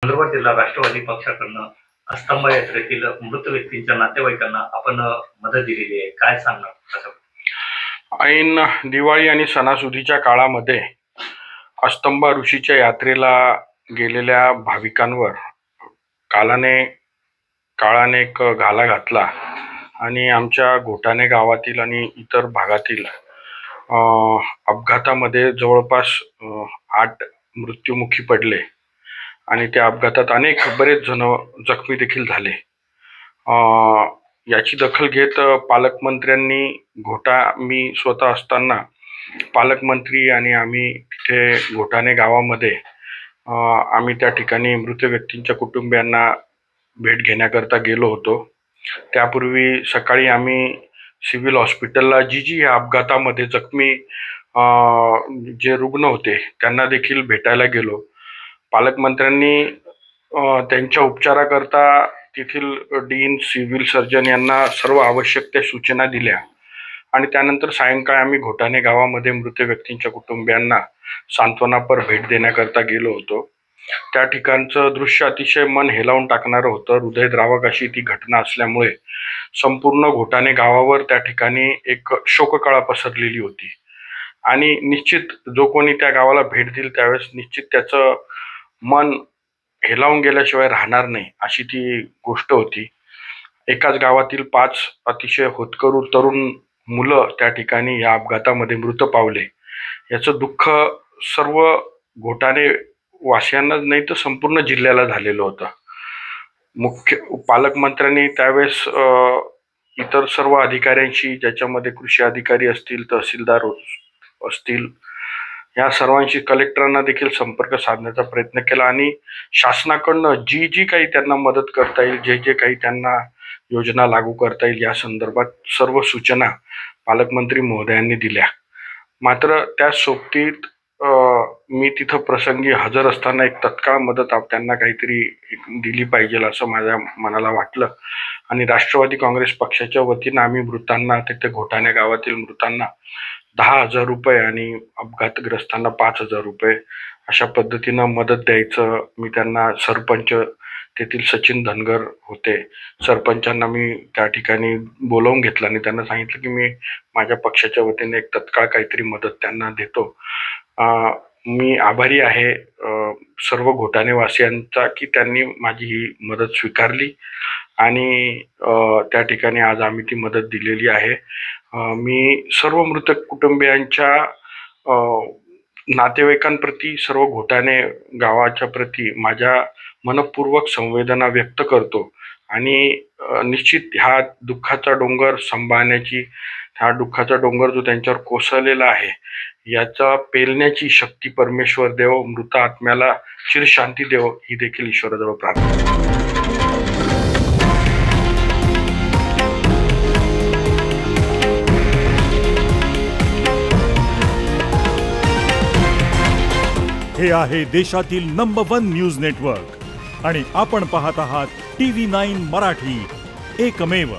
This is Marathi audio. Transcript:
नंदुरबार जिल्हा राष्ट्रवादी पक्षाकडून स्तंभ यात्रेतील मृत व्यक्तींच्या नातेवाईकांना आपण मदत दिलेली आहे, काय सांगणार? ऐन दिवाळी आणि सणासुदीच्या काळामध्ये अस्तंभ ऋषीच्या यात्रेला गेलेल्या भाविकांवर काळाने एक घाला घातला आणि आमच्या घोटाणे गावातील आणि इतर भागातील अपघातामध्ये जवळपास 8 मृत्युमुखी पडले आणि त्या अपघातात बरेच जण जखमी देखील झाले। याची दखल घेत पालकमंत्र्यांनी मी स्वतः असताना पालकमंत्री आणि आम्ही तिथे घोटाणे गावामध्ये आम्ही त्या ठिकाणी मृत व्यक्तींच्या कुटुंबियांना भेट घेण्याकरता गेलो होतो। त्यापूर्वी सकाळी आम्ही सिव्हिल हॉस्पिटलला जी या अपघातामध्ये जखमी जे रुग्ण होते त्यांना देखील भेटायला गेलो। पालकमंत्र्यांनी त्यांच्या उपचाराकरता तेथील डीन सिव्हिल सर्जन यांना सर्व आवश्यक त्या सूचना दिल्या आणि त्यानंतर सायंकाळी आम्ही घोटाणे गावामध्ये मृत व्यक्तींच्या कुटुंबियांना सांत्वनापर भेट देण्याकरता गेलो होतो। त्या ठिकाणचं दृश्य अतिशय मन हेलावून टाकणारं होतं। हृदयद्रावक अशी ती घटना असल्यामुळे संपूर्ण घोटाणे गावावर त्या ठिकाणी एक शोककळा पसरलेली होती आणि निश्चित जो कोणी त्या गावाला भेट देईल त्यावेळेस निश्चित त्याचं मन हेलावून गेल्याशिवाय राहणार नाही अशी ती गोष्ट होती। एकाच गावातील 5 अतिशय होतकरू तरुण मुलं त्या ठिकाणी या अपघातामध्ये मृत पावले। याचं दुःख सर्व घोटाणे वासियांनाच नाही तर संपूर्ण जिल्ह्याला झालेलं होतं। मुख्य पालकमंत्र्यांनी त्यावेळेस इतर सर्व अधिकाऱ्यांशी, ज्याच्यामध्ये कृषी अधिकारी असतील, तहसीलदार असतील, या सर्वांशी, कलेक्टरांना देखील संपर्क साधण्याचा प्रयत्न केला आणि शासनाकडून जी काही त्यांना मदत करता येईल, जे काही त्यांना योजना लागू करता येईल या संदर्भात सर्व सूचना पालकमंत्री महोदयांनी दिल्या। मात्र त्या सोबतीत मी तिथं प्रसंगी हजर असताना एक तत्काळ मदत त्यांना काहीतरी दिली पाहिजे असं माझ्या मनाला वाटलं आणि राष्ट्रवादी काँग्रेस पक्षाच्या वतीनं आम्ही मृतांना, तिथे घोटाणे गावातील मृतांना 10,000 रुपये आणि अपघातग्रस्तांना 5,000 रुपये अशा पद्धतीनं मदत द्यायचं मी त्यांना, सरपंच तेथील सचिन धनगर होते, सरपंचांना मी त्या ठिकाणी बोलावून घेतलं आणि त्यांना सांगितलं की मी माझ्या पक्षाच्या वतीने एक तत्काळ काहीतरी मदत त्यांना देतो। मी आभारी आहे सर्व घोटाणेवासियांचा की त्यांनी माझी ही मदत स्वीकारली आणि त्या ठिकाणी आज आम्ही ती मदत दिलेली आहे। मी सर्व मृतक कुटुंबियांच्या नातेवाईकांप्रती, सर्व घोटाणे गावाच्या प्रती माझ्या मनपूर्वक संवेदना व्यक्त करतो आणि निश्चित ह्या दुःखाचा डोंगर सांभाळण्याची, हा दुःखाचा डोंगर जो त्यांच्यावर कोसळलेला आहे याचा पेलण्याची शक्ती परमेश्वर देव, मृत आत्म्याला चिरशांती देव, ही देखील ईश्वराजवळ प्रार्थना। हे आहे देशातील नंबर 1 न्यूज नेटवर्क आणि आपण पाहत आहात TV9 मराठी, एकमेव।